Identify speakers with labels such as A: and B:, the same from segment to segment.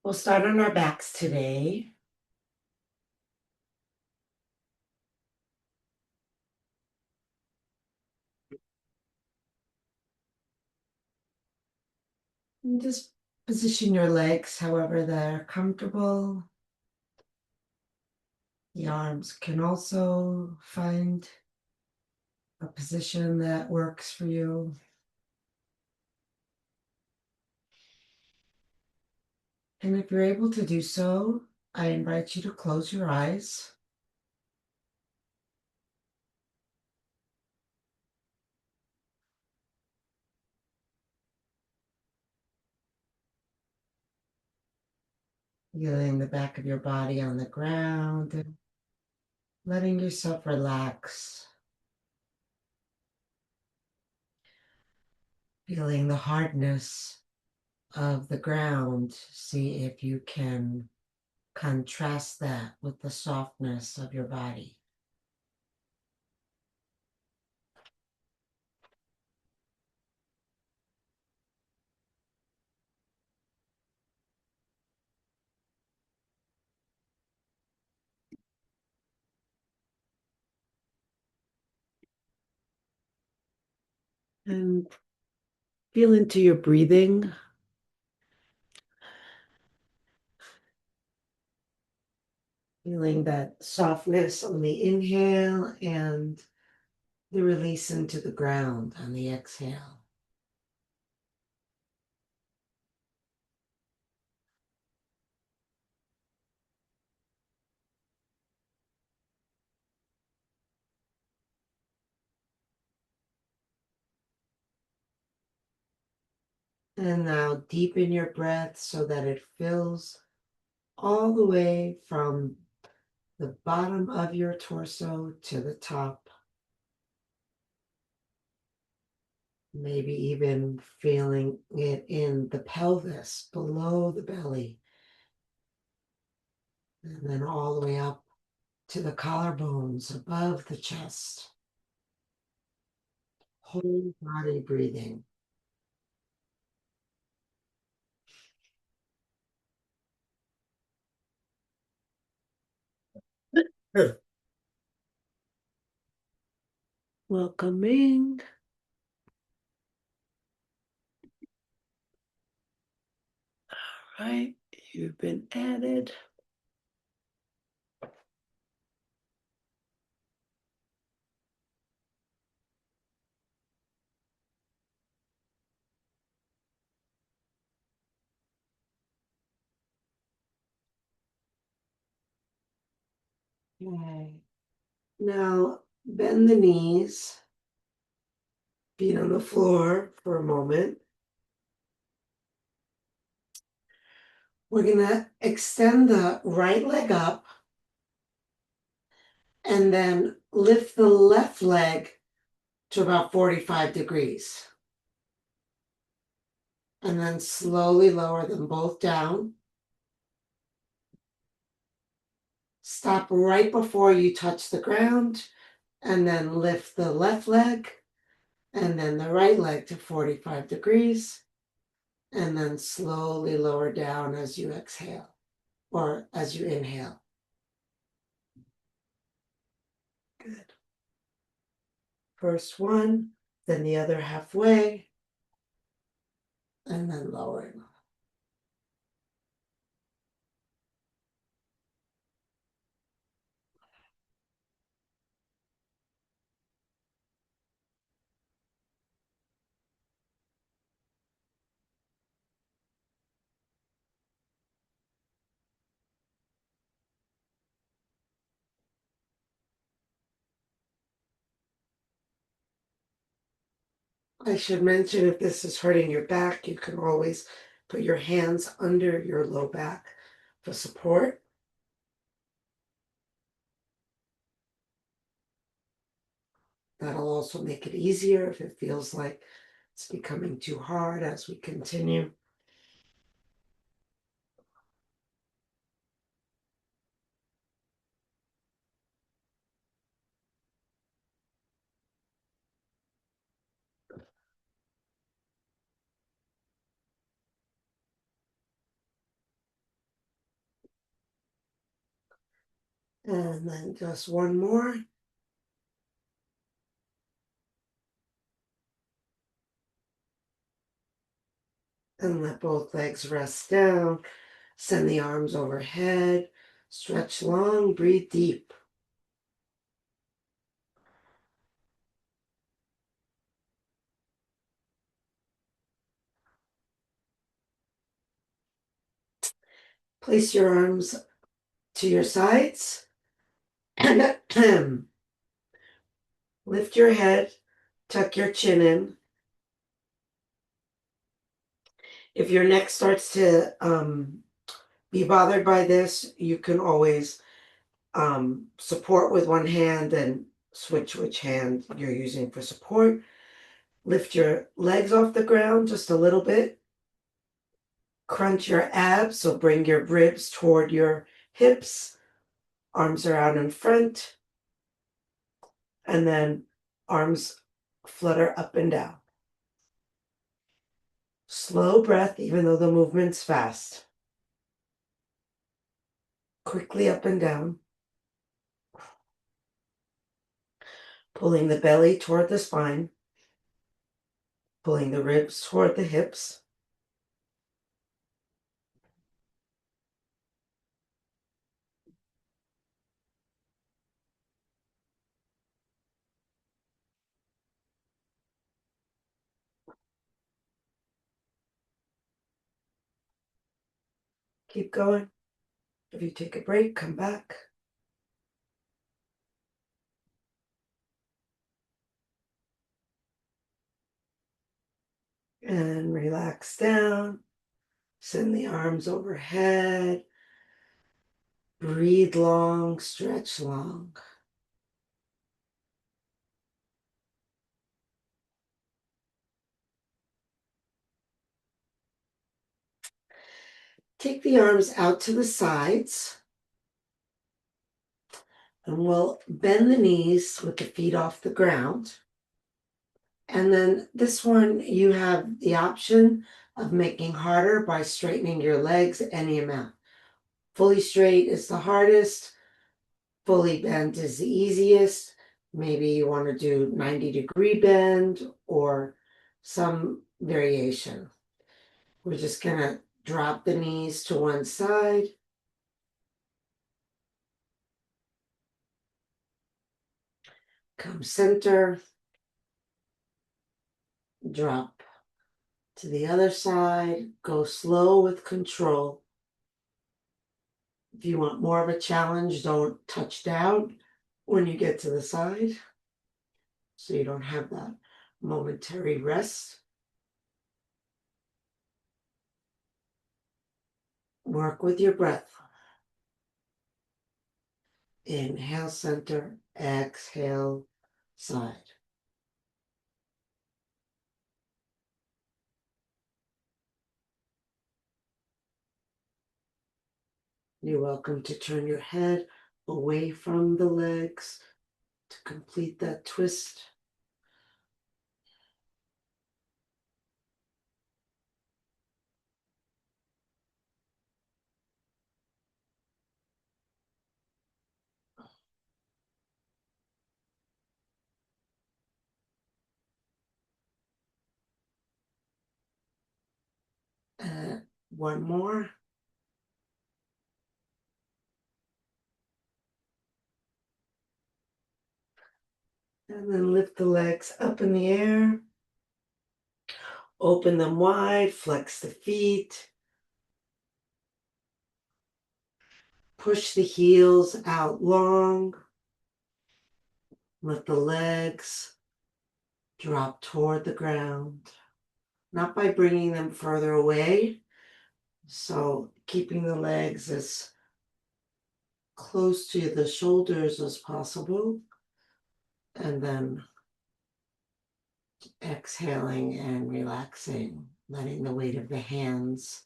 A: We'll start on our backs today. And just position your legs however they're comfortable. The arms can also find a position that works for you. And if you're able to do so, I invite you to close your eyes. Feeling the back of your body on the ground and letting yourself relax. Feeling the hardness of the ground. See if you can contrast that with the softness of your body. And feel into your breathing. Feeling that softness on the inhale and the release into the ground on the exhale. And now deepen your breath so that it fills all the way from the bottom of your torso to the top. Maybe even feeling it in the pelvis below the belly. And then all the way up to the collarbones above the chest. Whole body breathing. Welcoming. All right, you've been added. Okay. Now bend the knees, feet on the floor for a moment. We're going to extend the right leg up and then lift the left leg to about 45 degrees. And then slowly lower them both down. Stop right before you touch the ground and then lift the left leg and then the right leg to 45 degrees. And then slowly lower down as you exhale or as you inhale. Good. First one, then the other halfway, and then lowering. I should mention if this is hurting your back, you can always put your hands under your low back for support. That'll also make it easier if it feels like it's becoming too hard as we continue. And then just one more. And let both legs rest down. Send the arms overhead. Stretch long, breathe deep. Place your arms to your sides. And lift your head. Tuck your chin in. If your neck starts to be bothered by this, you can always support with one hand and switch which hand you're using for support. Lift your legs off the ground just a little bit. Crunch your abs, so bring your ribs toward your hips. Arms are out in front. And then arms flutter up and down. Slow breath, even though the movement's fast. Quickly up and down. Pulling the belly toward the spine. Pulling the ribs toward the hips. Keep going. If you take a break, come back. And relax down. Send the arms overhead. Breathe long, stretch long. Take the arms out to the sides. And we'll bend the knees with the feet off the ground. And then this one, you have the option of making harder by straightening your legs any amount. Fully straight is the hardest. Fully bent is the easiest. Maybe you want to do 90-degree bend or some variation. We're just going to drop the knees to one side. Come center. Drop to the other side. Go slow with control. If you want more of a challenge, don't touch down when you get to the side, so you don't have that momentary rest. Work with your breath. Inhale, center. Exhale, side. You're welcome to turn your head away from the legs to complete that twist. One more. And then lift the legs up in the air. Open them wide, flex the feet. Push the heels out long. Let the legs drop toward the ground, not by bringing them further away. So keeping the legs as close to the shoulders as possible. And then exhaling and relaxing, letting the weight of the hands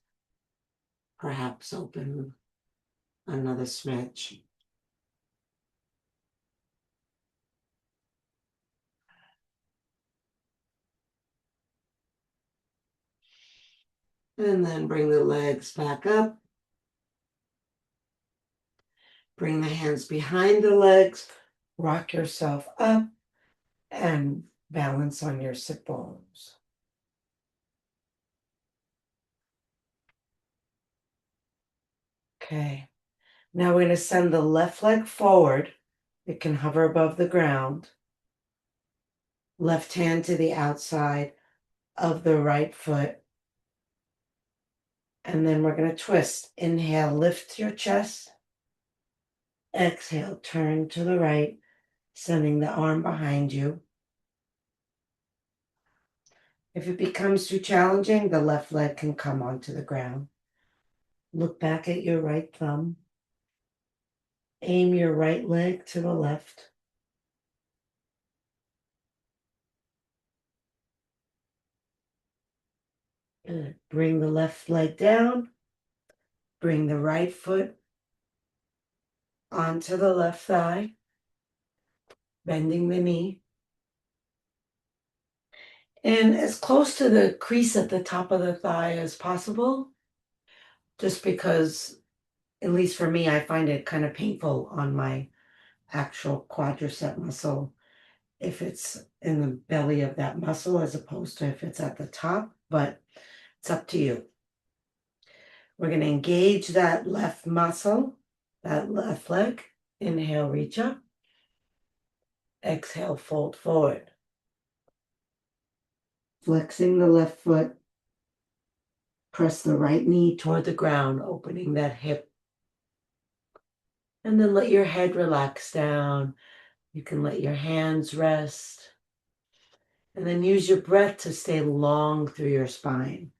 A: perhaps open another smidge. And then bring the legs back up. Bring the hands behind the legs, rock yourself up, and balance on your sit bones. Okay, now we're going to send the left leg forward. It can hover above the ground. Left hand to the outside of the right foot. And then we're going to twist. Inhale, lift your chest. Exhale, turn to the right, sending the arm behind you. If it becomes too challenging, the left leg can come onto the ground. Look back at your right thumb. Aim your right leg to the left. Good. Bring the left leg down. Bring the right foot onto the left thigh, bending the knee. And as close to the crease at the top of the thigh as possible, just because, at least for me, I find it kind of painful on my actual quadricep muscle if it's in the belly of that muscle as opposed to if it's at the top, but it's up to you. We're going to engage that left muscle, that left leg. Inhale, reach up. Exhale, fold forward. Flexing the left foot. Press the right knee toward the ground, opening that hip. And then let your head relax down. You can let your hands rest. And then use your breath to stay long through your spine.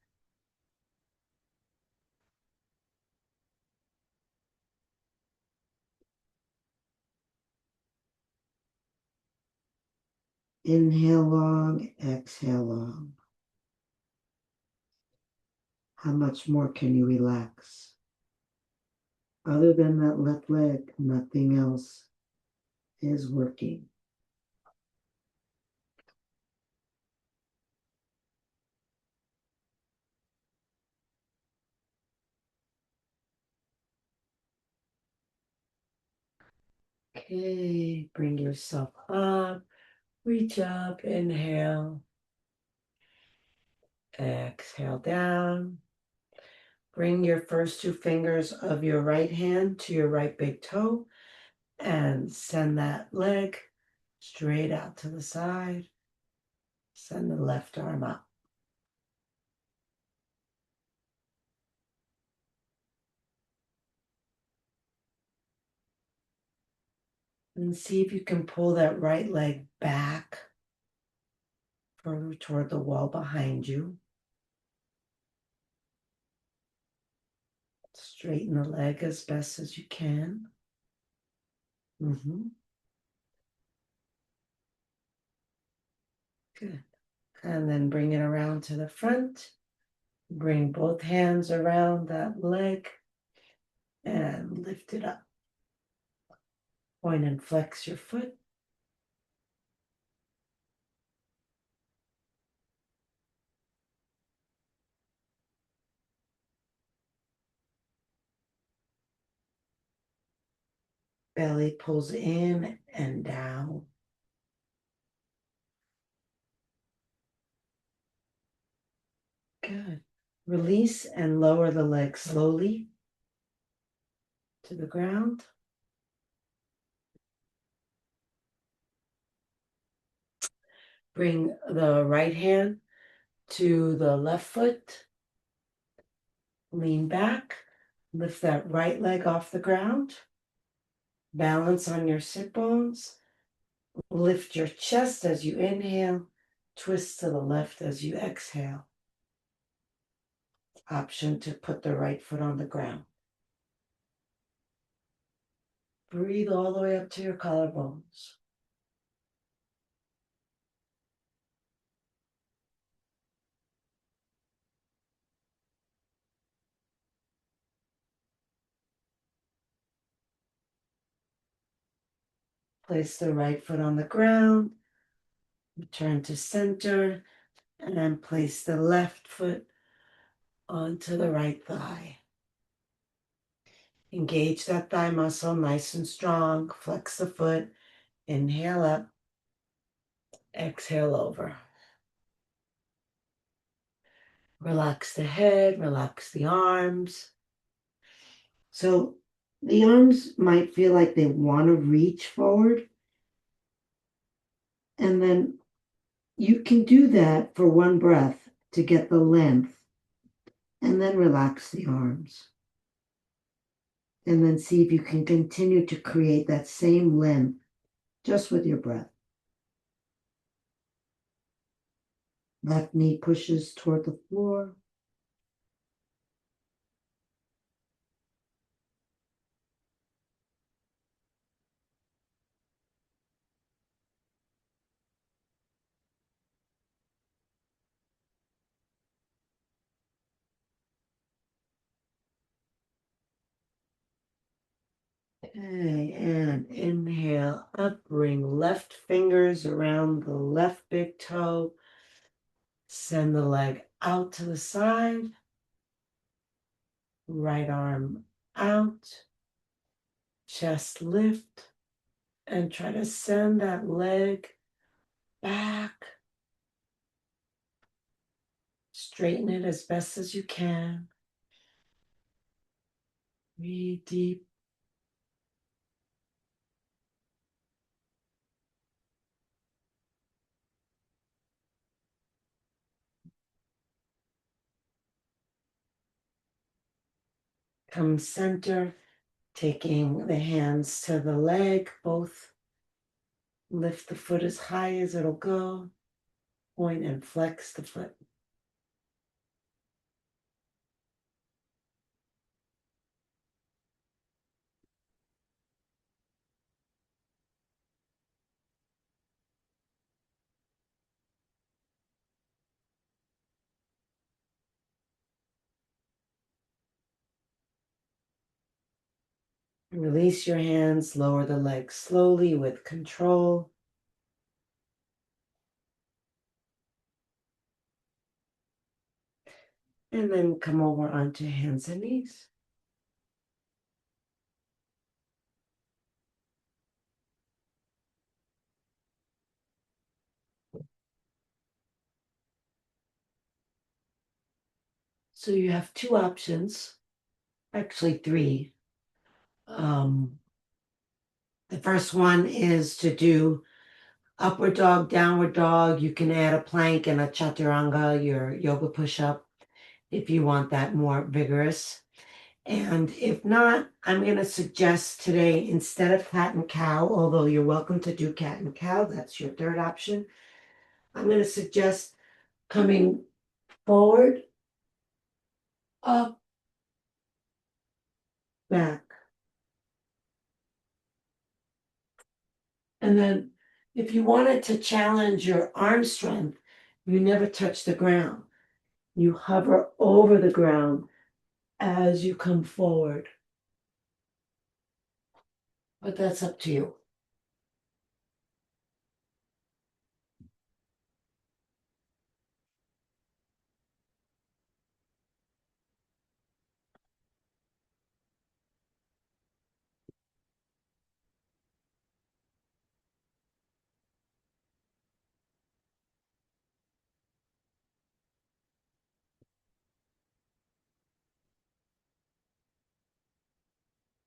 A: Inhale long, exhale long. How much more can you relax? Other than that left leg, nothing else is working. Okay, bring yourself up, reach up, inhale, exhale down. Bring your first two fingers of your right hand to your right big toe and send that leg straight out to the side. Send the left arm up. And see if you can pull that right leg back further toward the wall behind you. Straighten the leg as best as you can. Good. And then bring it around to the front. Bring both hands around that leg and lift it up. Point and flex your foot. Belly pulls in and down. Good. Release and lower the leg slowly to the ground. Bring the right hand to the left foot. Lean back. Lift that right leg off the ground. Balance on your sit bones. Lift your chest as you inhale. Twist to the left as you exhale. Option to put the right foot on the ground. Breathe all the way up to your collarbones. Place the right foot on the ground. Return to center. And then place the left foot onto the right thigh. Engage that thigh muscle nice and strong. Flex the foot. Inhale up. Exhale over. Relax the head. Relax the arms. So the arms might feel like they want to reach forward. And then you can do that for one breath to get the length. And then relax the arms. And then see if you can continue to create that same length just with your breath. Left knee pushes toward the floor. Okay, and inhale up, bring left fingers around the left big toe. Send the leg out to the side. Right arm out. Chest lift. And try to send that leg back. Straighten it as best as you can. Breathe deep. Come center, taking the hands to the leg, both. Lift the foot as high as it'll go. Point and flex the foot. Release your hands, lower the legs slowly with control. And then come over onto hands and knees. So you have two options, actually three. The first one is to do upward dog, downward dog. You can add a plank and a chaturanga, your yoga push-up, if you want that more vigorous. And if not, I'm going to suggest today, instead of cat and cow, although you're welcome to do cat and cow, that's your third option, I'm going to suggest coming forward, up, back. And then if you wanted to challenge your arm strength, you never touch the ground. You hover over the ground as you come forward. But that's up to you.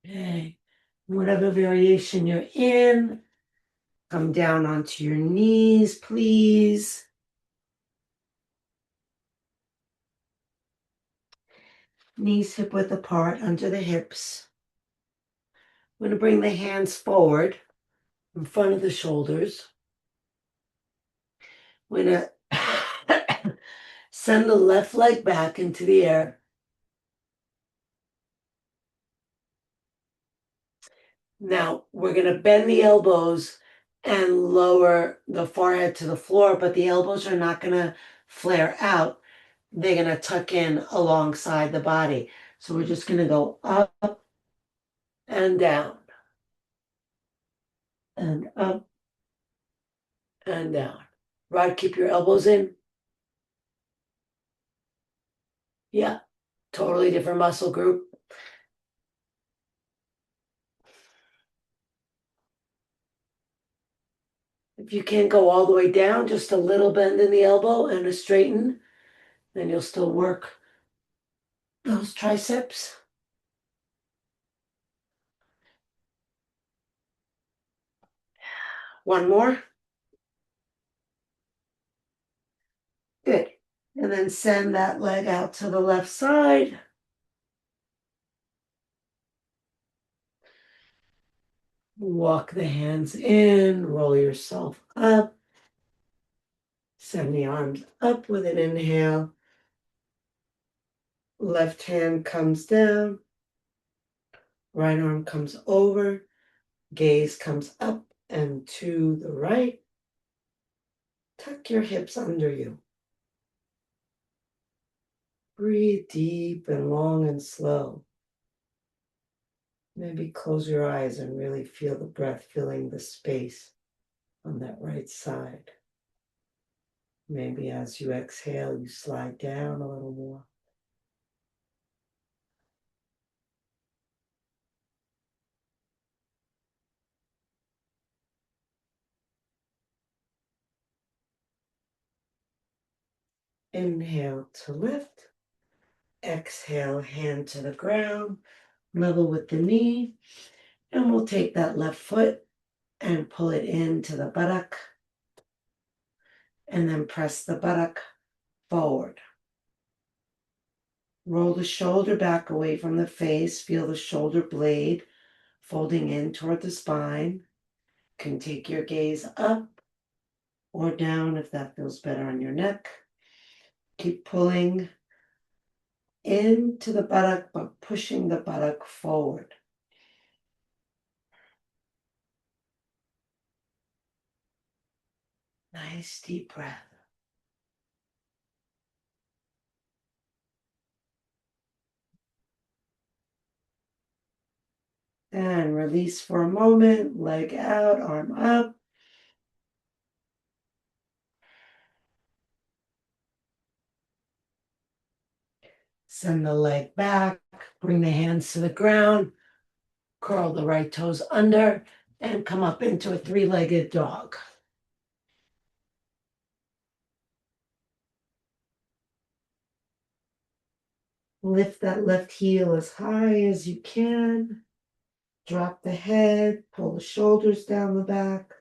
A: Okay. Whatever variation you're in, come down onto your knees, please. Knees hip width apart under the hips. I'm going to bring the hands forward in front of the shoulders. We're going to send the left leg back into the air. Now we're going to bend the elbows and lower the forehead to the floor, but the elbows are not going to flare out. They're going to tuck in alongside the body. So we're just going to go up and down and up and down. Rod, keep your elbows in. Yeah, totally different muscle group. If you can't go all the way down, just a little bend in the elbow and a straighten, then you'll still work those triceps. One more. Good. And then send that leg out to the left side. Walk the hands in, roll yourself up. Send the arms up with an inhale. Left hand comes down. Right arm comes over. Gaze comes up and to the right. Tuck your hips under you. Breathe deep and long and slow. Maybe close your eyes and really feel the breath filling the space on that right side. Maybe as you exhale, you slide down a little more. Inhale to lift. Exhale, hand to the ground, level with the knee. And we'll take that left foot and pull it into the buttock. And then press the buttock forward. Roll the shoulder back away from the face. Feel the shoulder blade folding in toward the spine. You can take your gaze up or down if that feels better on your neck. Keep pulling into the buttock, but pushing the buttock forward. Nice deep breath. And release for a moment, leg out, arm up. Send the leg back, bring the hands to the ground, curl the right toes under, and come up into a three-legged dog. Lift that left heel as high as you can. Drop the head, pull the shoulders down the back.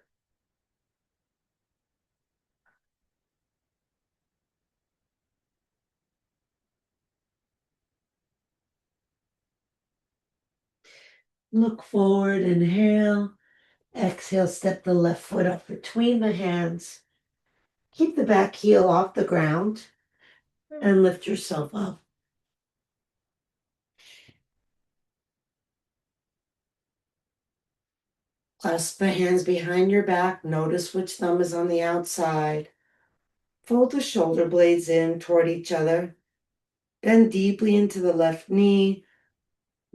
A: Look forward, inhale. Exhale, step the left foot up between the hands. Keep the back heel off the ground and lift yourself up. Clasp the hands behind your back. Notice which thumb is on the outside. Fold the shoulder blades in toward each other. Bend deeply into the left knee,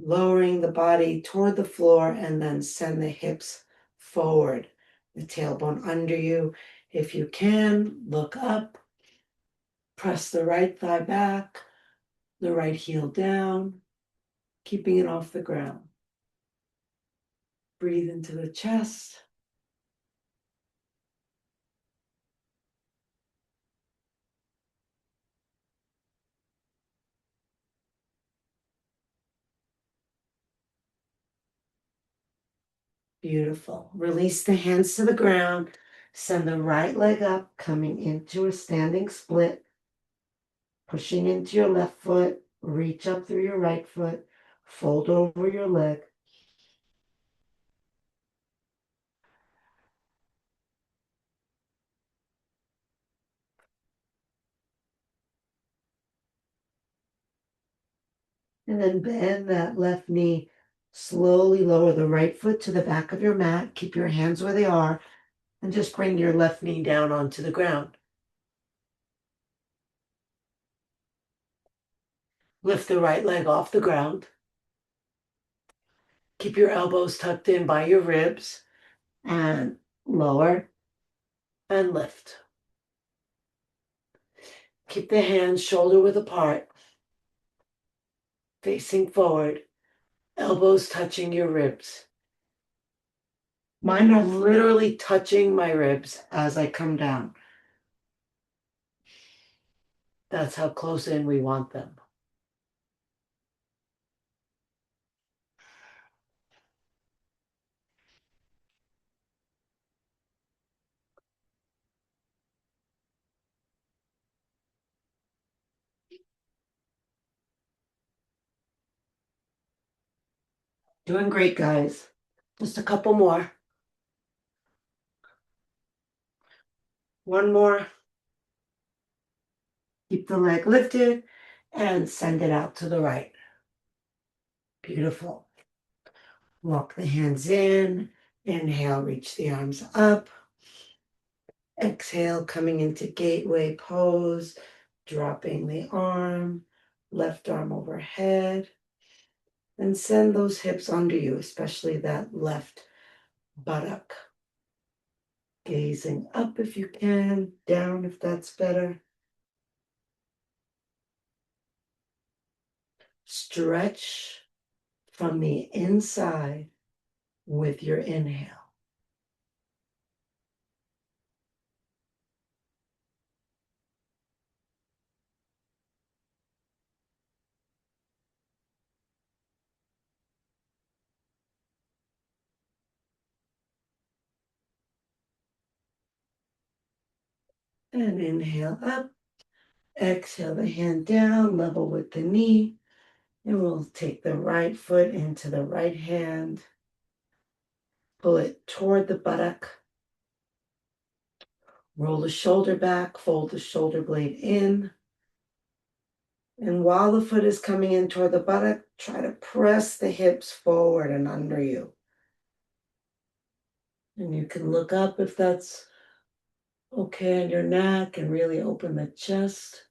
A: lowering the body toward the floor, and then send the hips forward. The tailbone under you. If you can, look up. Press the right thigh back, the right heel down, keeping it off the ground. Breathe into the chest. Beautiful. Release the hands to the ground. Send the right leg up, coming into a standing split. Pushing into your left foot. Reach up through your right foot. Fold over your leg. And then bend that left knee. Slowly lower the right foot to the back of your mat. Keep your hands where they are. And just bring your left knee down onto the ground. Lift the right leg off the ground. Keep your elbows tucked in by your ribs. And lower and lift. Keep the hands shoulder width apart. Facing forward. Elbows touching your ribs. Mine are literally touching my ribs as I come down. That's how close in we want them. Doing great, guys. Just a couple more. One more. Keep the leg lifted and send it out to the right. Beautiful. Walk the hands in. Inhale, reach the arms up. Exhale, coming into gateway pose, dropping the arm, left arm overhead. And send those hips under you, especially that left buttock. Gazing up if you can, down if that's better. Stretch from the inside with your inhale. And inhale up. Exhale the hand down, level with the knee. And we'll take the right foot into the right hand. Pull it toward the buttock. Roll the shoulder back, fold the shoulder blade in. And while the foot is coming in toward the buttock, try to press the hips forward and under you. And you can look up if that's okay on your neck and really open the chest.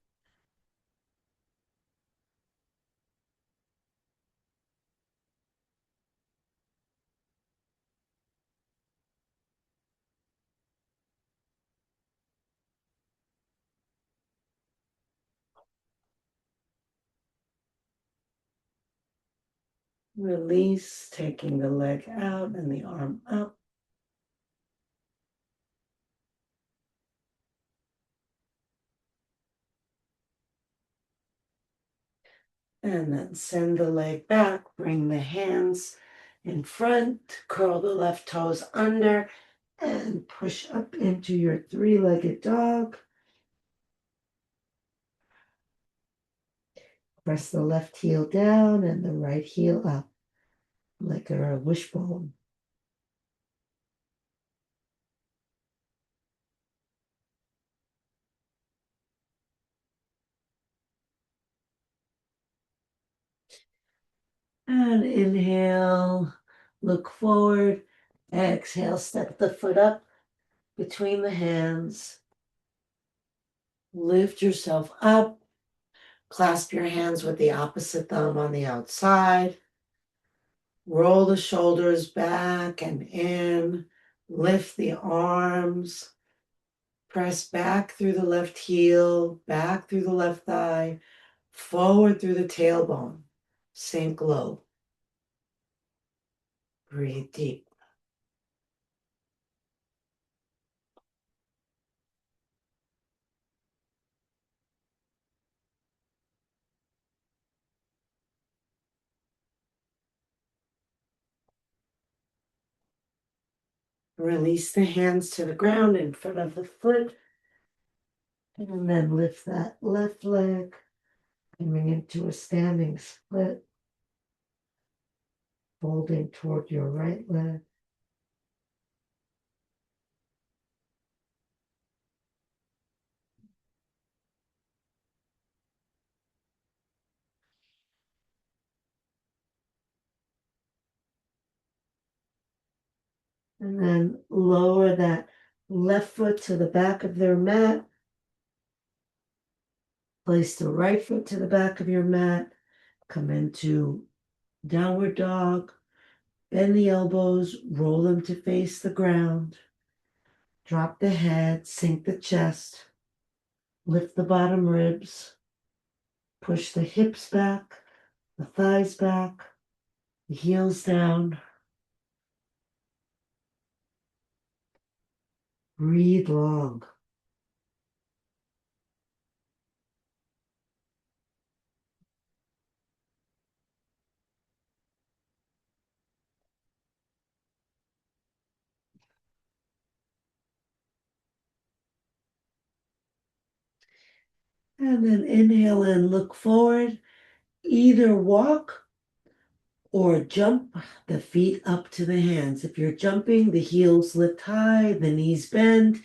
A: Release, taking the leg out and the arm up. And then send the leg back, bring the hands in front, curl the left toes under, and push up into your three-legged dog. Press the left heel down and the right heel up, like a wishbone. And inhale, look forward. Exhale, step the foot up between the hands. Lift yourself up. Clasp your hands with the opposite thumb on the outside. Roll the shoulders back and in. Lift the arms. Press back through the left heel, back through the left thigh, forward through the tailbone. Sink low. Breathe deep. Release the hands to the ground in front of the foot. And then lift that left leg, coming into a standing split, folding toward your right leg. And then lower that left foot to the back of their mat. Place the right foot to the back of your mat. Come into downward dog. Bend the elbows, roll them to face the ground. Drop the head, sink the chest. Lift the bottom ribs. Push the hips back, the thighs back, the heels down. Breathe long. And then inhale and look forward. Either walk or jump the feet up to the hands. If you're jumping, the heels lift high, the knees bend.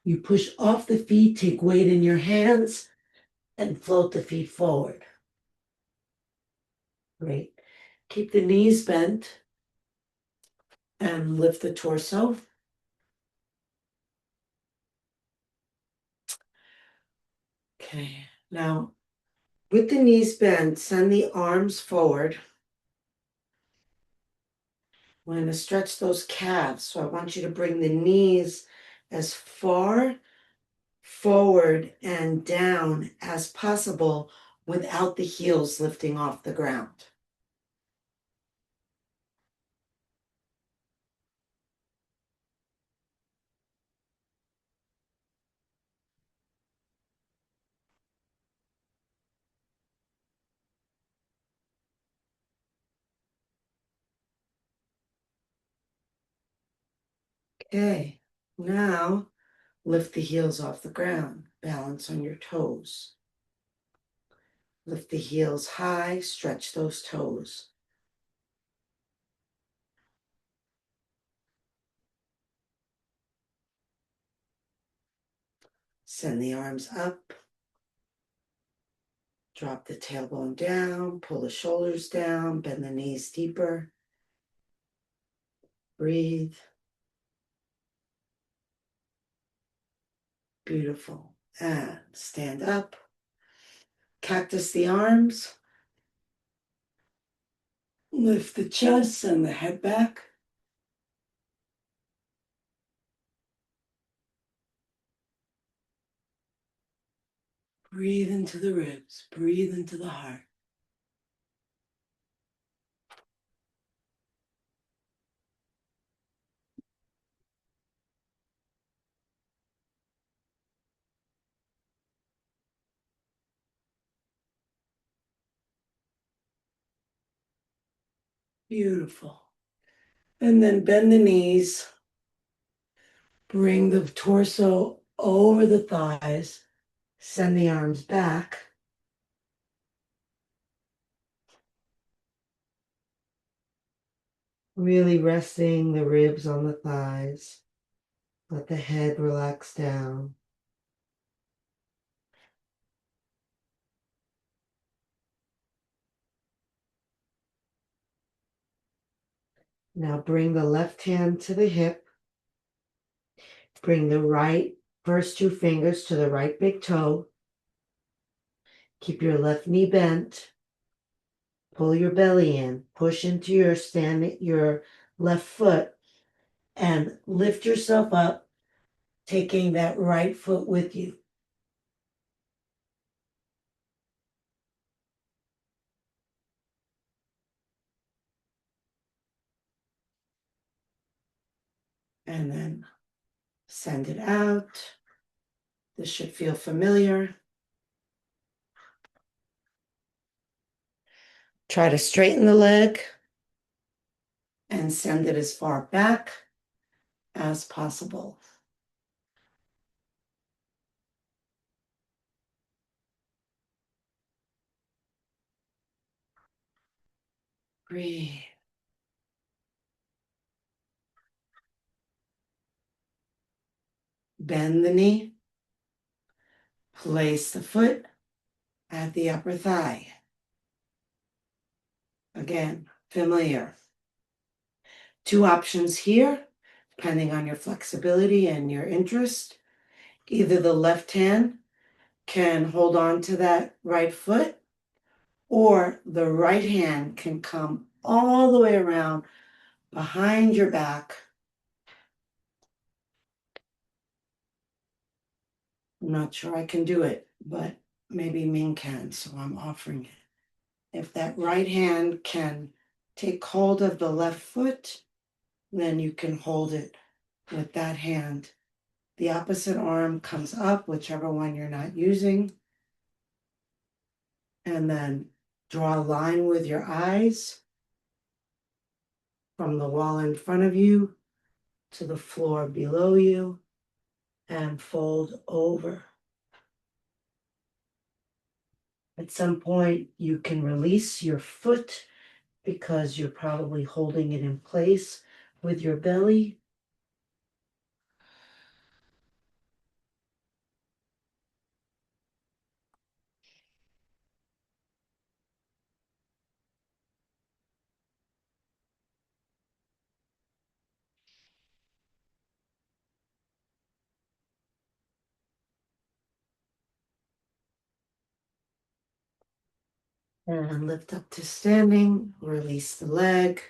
A: You push off the feet, take weight in your hands, and float the feet forward. Great. Keep the knees bent and lift the torso. Okay. Now, with the knees bent, send the arms forward. We're going to stretch those calves. So I want you to bring the knees as far forward and down as possible without the heels lifting off the ground. Okay, now lift the heels off the ground. Balance on your toes. Lift the heels high, stretch those toes. Send the arms up. Drop the tailbone down, pull the shoulders down, bend the knees deeper. Breathe. Beautiful. And stand up. Cactus the arms. Lift the chest and the head back. Breathe into the ribs. Breathe into the heart. Beautiful. And then bend the knees. Bring the torso over the thighs. Send the arms back. Really resting the ribs on the thighs. Let the head relax down. Now bring the left hand to the hip. Bring the right first two fingers to the right big toe. Keep your left knee bent. Pull your belly in. Push into your left foot and lift yourself up, taking that right foot with you. And then send it out. This should feel familiar. Try to straighten the leg and send it as far back as possible. Breathe. Bend the knee. Place the foot at the upper thigh. Again, familiar. Two options here, depending on your flexibility and your interest. Either the left hand can hold on to that right foot, or the right hand can come all the way around behind your back. I'm not sure I can do it, but maybe Ming can, so I'm offering it. If that right hand can take hold of the left foot, then you can hold it with that hand The opposite arm comes up, whichever one you're not using. And then draw a line with your eyes from the wall in front of you to the floor below you and fold over. At some point, you can release your foot because you're probably holding it in place with your belly. And lift up to standing, release the leg,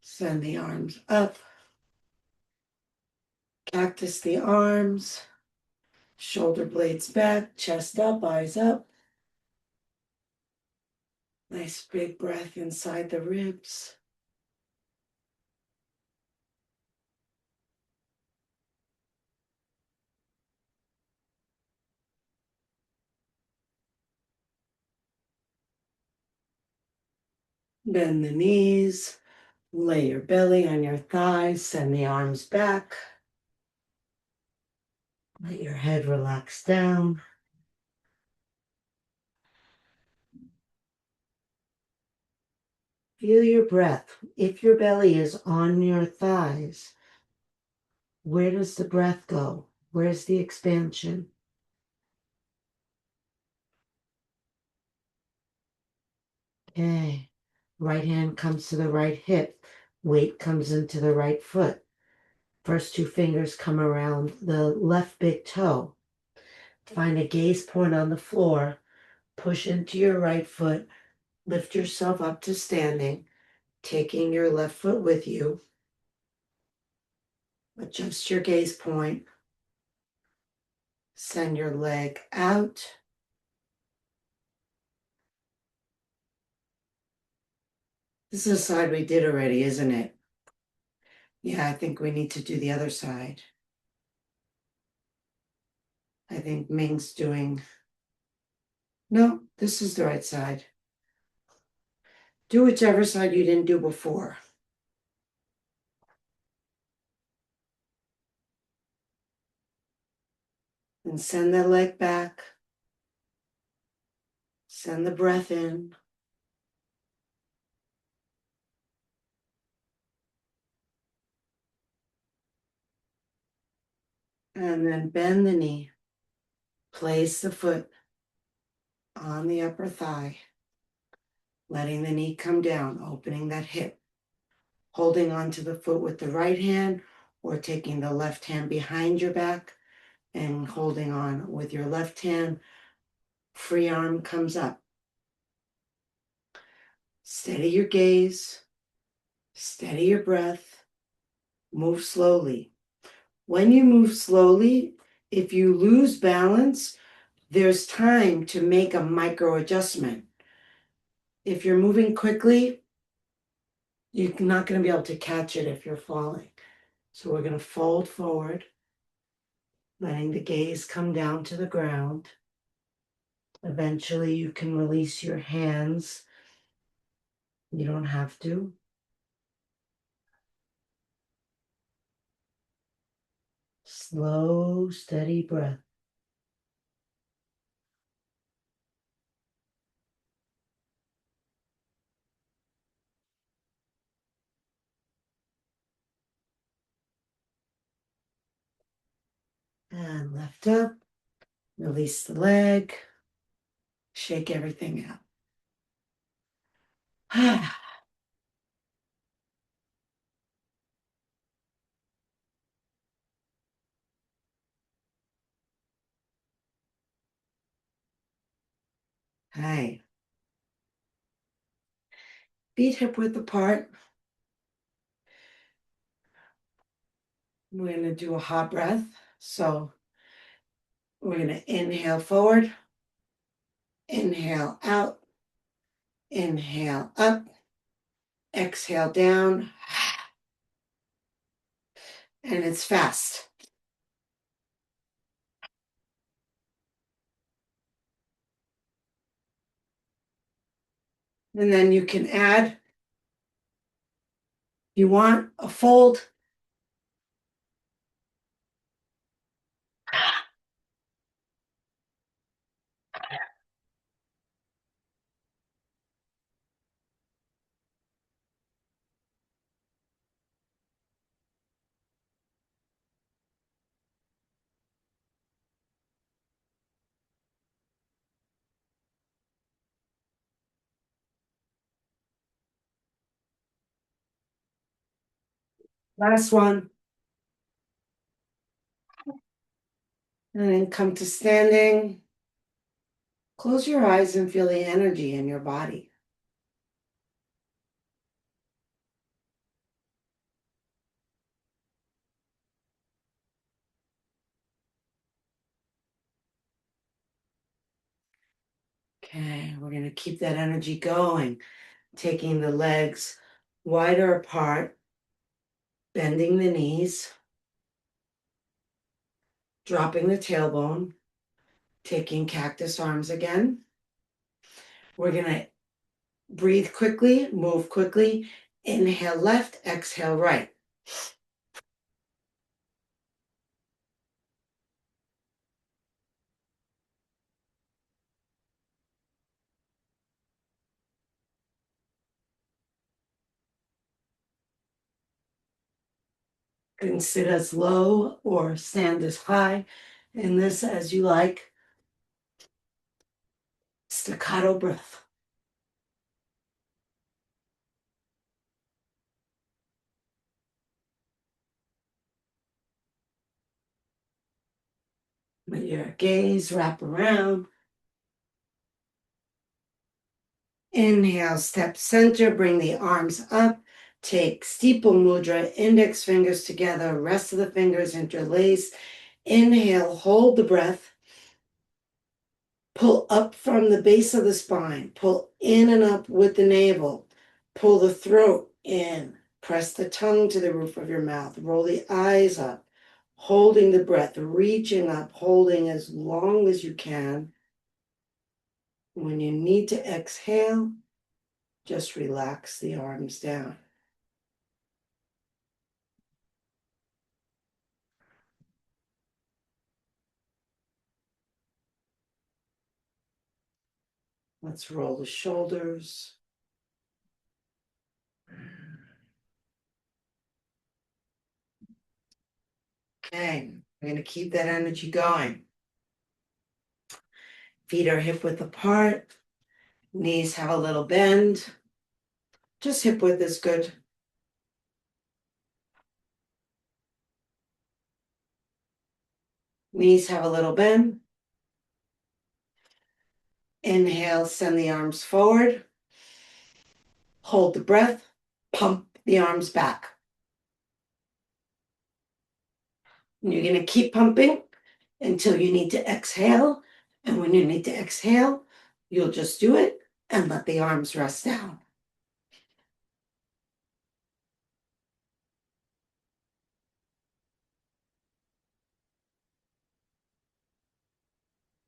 A: send the arms up, cactus the arms, shoulder blades back, chest up, eyes up. Nice big breath inside the ribs. Bend the knees, lay your belly on your thighs, send the arms back. Let your head relax down. Feel your breath. If your belly is on your thighs, where does the breath go? Where's the expansion? Okay. Right hand comes to the right hip. Weight comes into the right foot. First two fingers come around the left big toe. Find a gaze point on the floor. Push into your right foot. Lift yourself up to standing, taking your left foot with you. Adjust your gaze point. Send your leg out. This is a side we did already, isn't it? Yeah, I think we need to do the other side. I think Ming's doing... No, this is the right side. Do whichever side you didn't do before. And send that leg back. Send the breath in. And then bend the knee. Place the foot on the upper thigh. Letting the knee come down, opening that hip. Holding onto the foot with the right hand or taking the left hand behind your back and holding on with your left hand. Free arm comes up. Steady your gaze. Steady your breath. Move slowly. When you move slowly, if you lose balance, there's time to make a micro adjustment. If you're moving quickly, you're not going to be able to catch it if you're falling. So we're going to fold forward, letting the gaze come down to the ground. Eventually, you can release your hands. You don't have to. Slow, steady breath. And lift up. Release the leg. Shake everything out. Hi. Feet hip width apart. We're going to do a hot breath. So we're going to inhale forward, inhale out, inhale up, exhale down, and it's fast. And then you can add, you want a fold. Last one. And then come to standing. Close your eyes and feel the energy in your body. Okay, we're going to keep that energy going, taking the legs wider apart, bending the knees, dropping the tailbone, taking cactus arms again. We're going to breathe quickly, move quickly. Inhale left, exhale right. You can sit as low or stand as high in this as you like. Staccato breath. Let your gaze wrap around. Inhale, step center, bring the arms up. Take steeple mudra, index fingers together, rest of the fingers interlace. Inhale, hold the breath. Pull up from the base of the spine. Pull in and up with the navel. Pull the throat in. Press the tongue to the roof of your mouth. Roll the eyes up. Holding the breath, reaching up, holding as long as you can. When you need to exhale, just relax the arms down. Let's roll the shoulders. Okay, we're going to keep that energy going. Feet are hip width apart. Knees have a little bend. Just hip width is good. Knees have a little bend. Inhale, send the arms forward. Hold the breath. Pump the arms back. And you're going to keep pumping until you need to exhale. And when you need to exhale, you'll just do it and let the arms rest down.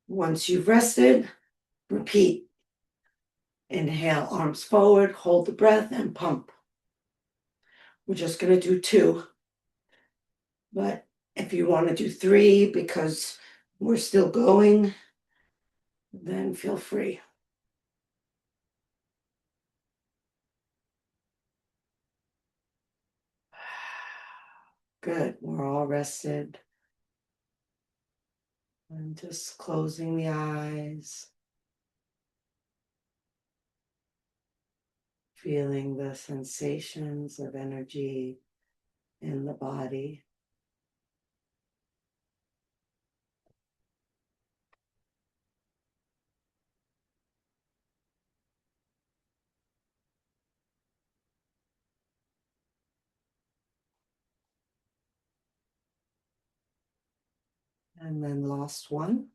A: Once you've rested, repeat. Inhale, arms forward, hold the breath, and pump. We're just going to do 2. But if you want to do 3 because we're still going, then feel free. Good. We're all rested. And just closing the eyes. Feeling the sensations of energy in the body. And then last one.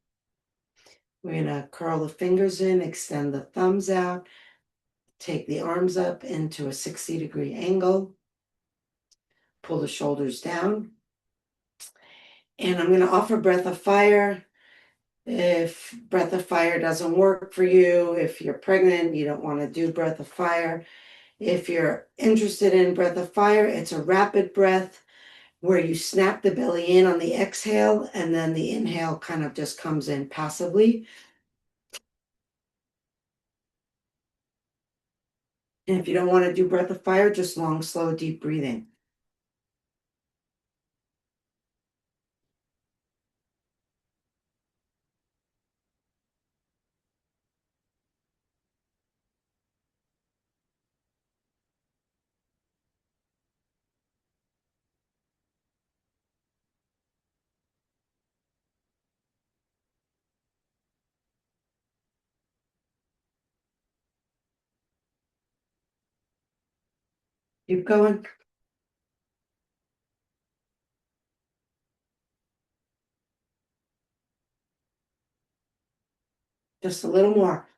A: We're going to curl the fingers in, extend the thumbs out, take the arms up into a 60-degree angle, pull the shoulders down. And I'm going to offer breath of fire. If breath of fire doesn't work for you, if you're pregnant, you don't want to do breath of fire. If you're interested in breath of fire, it's a rapid breath where you snap the belly in on the exhale and then the inhale kind of just comes in passively. And if you don't want to do breath of fire, just long, slow, deep breathing. Keep going. Just a little more.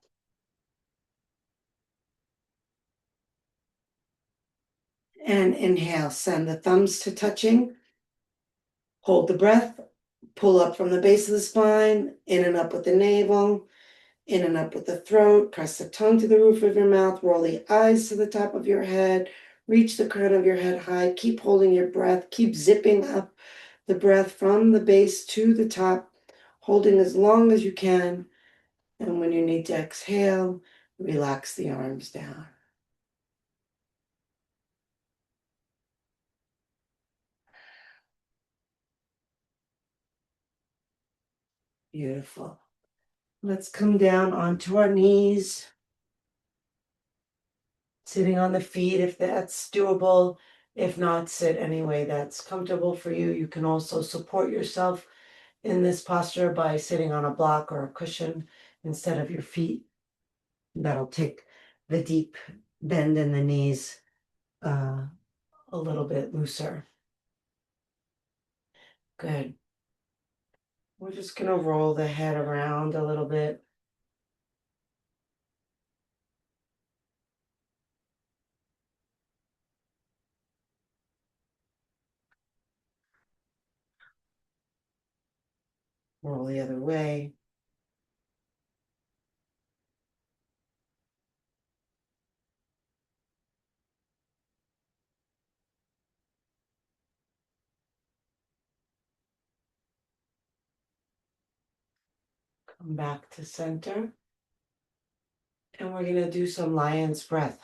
A: And inhale, send the thumbs to touching. Hold the breath. Pull up from the base of the spine, in and up with the navel, in and up with the throat. Press the tongue to the roof of your mouth. Roll the eyes to the top of your head. Reach the crown of your head high. Keep holding your breath. Keep zipping up the breath from the base to the top, holding as long as you can. And when you need to exhale, relax the arms down. Beautiful. Let's come down onto our knees, sitting on the feet if that's doable. If not, sit any way that's comfortable for you. You can also support yourself in this posture by sitting on a block or a cushion instead of your feet. That'll take the deep bend in the knees a little bit looser. Good. We're just going to roll the head around a little bit. Roll the other way. Come back to center. And we're going to do some lion's breath.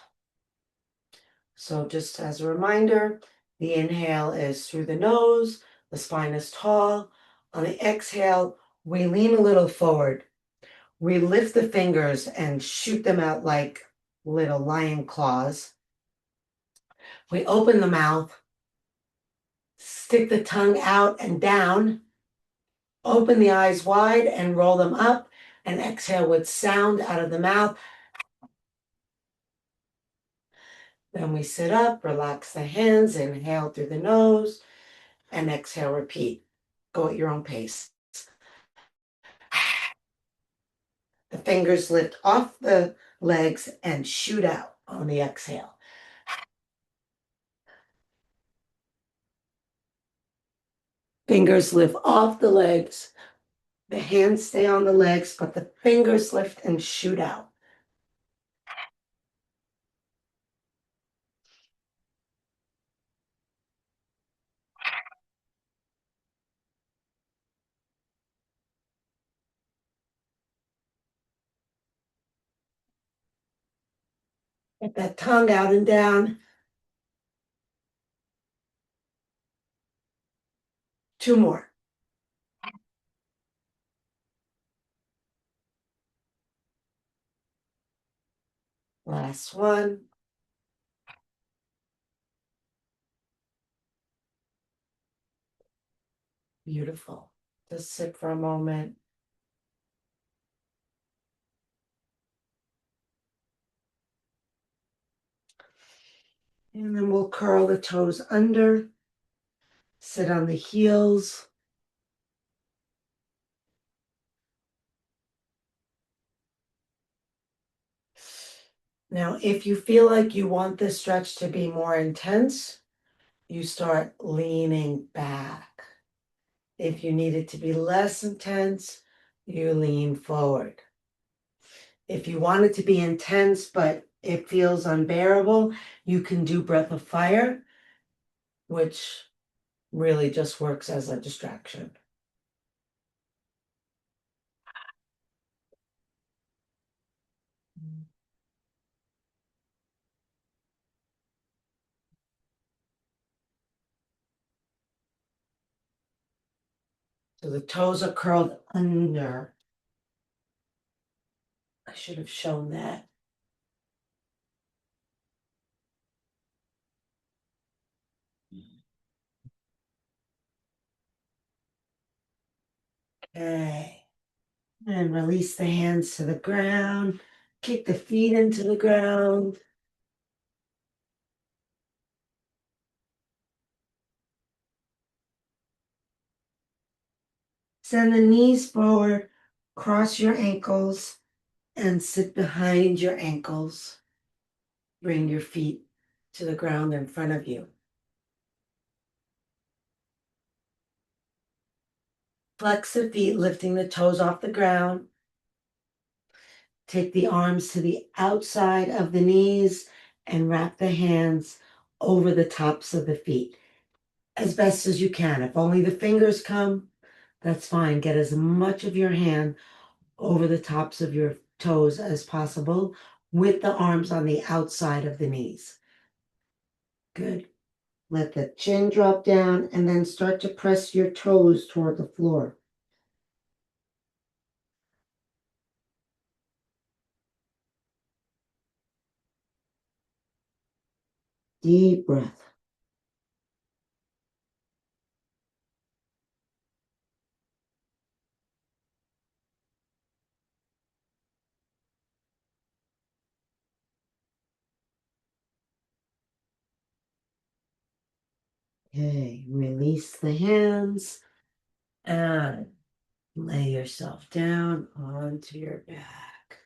A: So just as a reminder, the inhale is through the nose, the spine is tall. On the exhale, we lean a little forward. We lift the fingers and shoot them out like little lion claws. We open the mouth, stick the tongue out and down, open the eyes wide and roll them up, and exhale with sound out of the mouth. Then we sit up, relax the hands, inhale through the nose, and exhale, repeat. Go at your own pace. The fingers lift off the legs and shoot out on the exhale. Fingers lift off the legs. The hands stay on the legs, but the fingers lift and shoot out. Get that tongue out and down. 2 more. Last one. Beautiful. Just sit for a moment. And then we'll curl the toes under, sit on the heels. Now, if you feel like you want this stretch to be more intense, you start leaning back. If you need it to be less intense, you lean forward. If you want it to be intense, but it feels unbearable, you can do breath of fire, which really just works as a distraction. So the toes are curled under. I should have shown that. Okay. And release the hands to the ground. Kick the feet into the ground. Send the knees forward, cross your ankles, and sit behind your ankles. Bring your feet to the ground in front of you. Flex the feet, lifting the toes off the ground. Take the arms to the outside of the knees and wrap the hands over the tops of the feet as best as you can. If only the fingers come, that's fine. Get as much of your hand over the tops of your toes as possible with the arms on the outside of the knees. Good. Let the chin drop down and then start to press your toes toward the floor. Deep breath. Okay, release the hands and lay yourself down onto your back.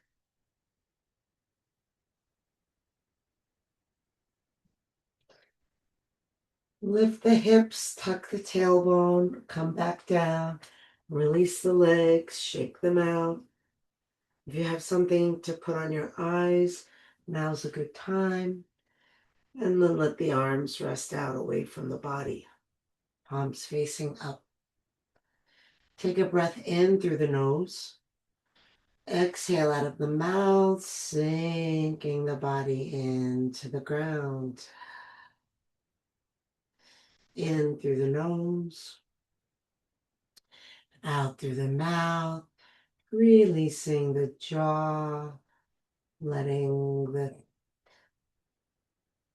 A: Lift the hips, tuck the tailbone, come back down, release the legs, shake them out. If you have something to put on your eyes, now's a good time. And then let the arms rest out away from the body, palms facing up. Take a breath in through the nose. Exhale out of the mouth, sinking the body into the ground. In through the nose, out through the mouth, releasing the jaw, letting the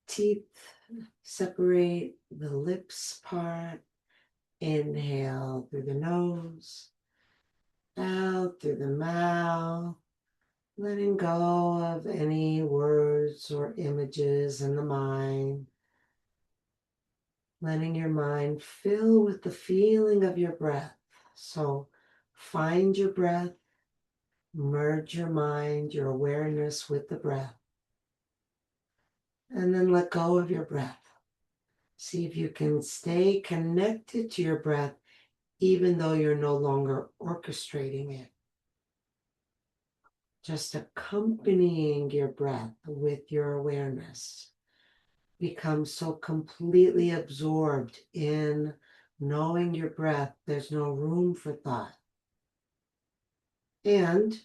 A: teeth separate, the lips part. Inhale through the nose, out through the mouth, letting go of any words or images in the mind. Letting your mind fill with the feeling of your breath. So find your breath, merge your mind, your awareness with the breath, and then let go of your breath. See if you can stay connected to your breath even though you're no longer orchestrating it. Just accompanying your breath with your awareness. Become so completely absorbed in knowing your breath, there's no room for thought. And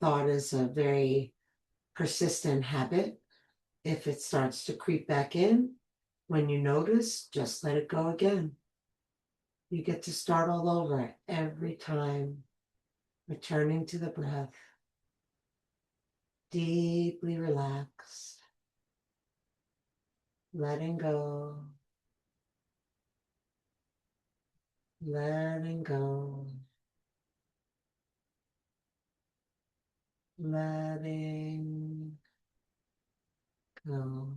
A: thought is a very persistent habit. If it starts to creep back in, when you notice, just let it go again. You get to start all over every time, returning to the breath, deeply relaxed, letting go, letting go, letting go.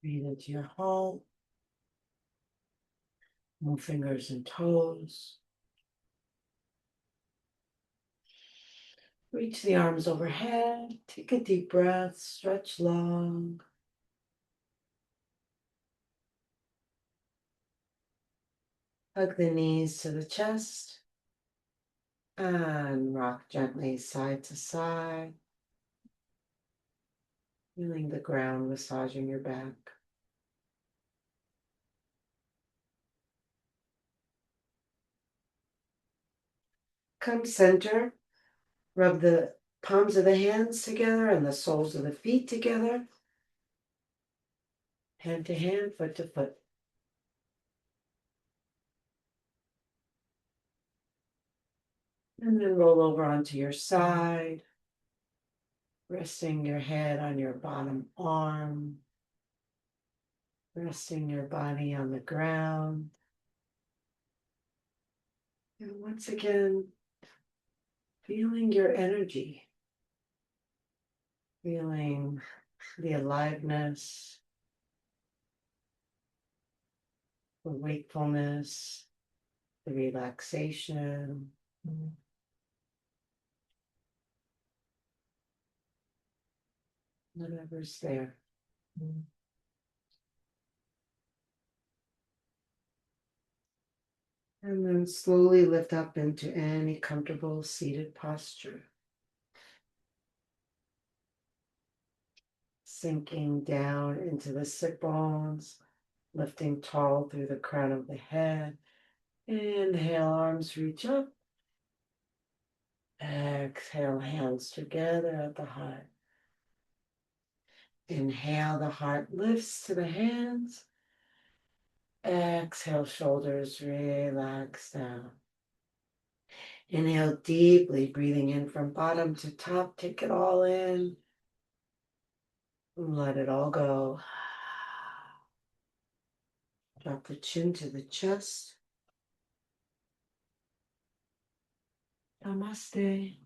A: Breathe into your heart. Move fingers and toes. Reach the arms overhead. Take a deep breath. Stretch long. Hug the knees to the chest. And rock gently side to side. Feeling the ground massaging your back. Come center. Rub the palms of the hands together and the soles of the feet together. Hand to hand, foot to foot. And then roll over onto your side, resting your head on your bottom arm, resting your body on the ground. And once again, feeling your energy, feeling the aliveness, the wakefulness, the relaxation. Whatever's there. And then slowly lift up into any comfortable seated posture. Sinking down into the sit bones, lifting tall through the crown of the head. Inhale, arms reach up. Exhale, hands together at the heart. Inhale, the heart lifts to the hands. Exhale, shoulders relax down. Inhale deeply, breathing in from bottom to top. Take it all in. Let it all go. Drop the chin to the chest. Namaste.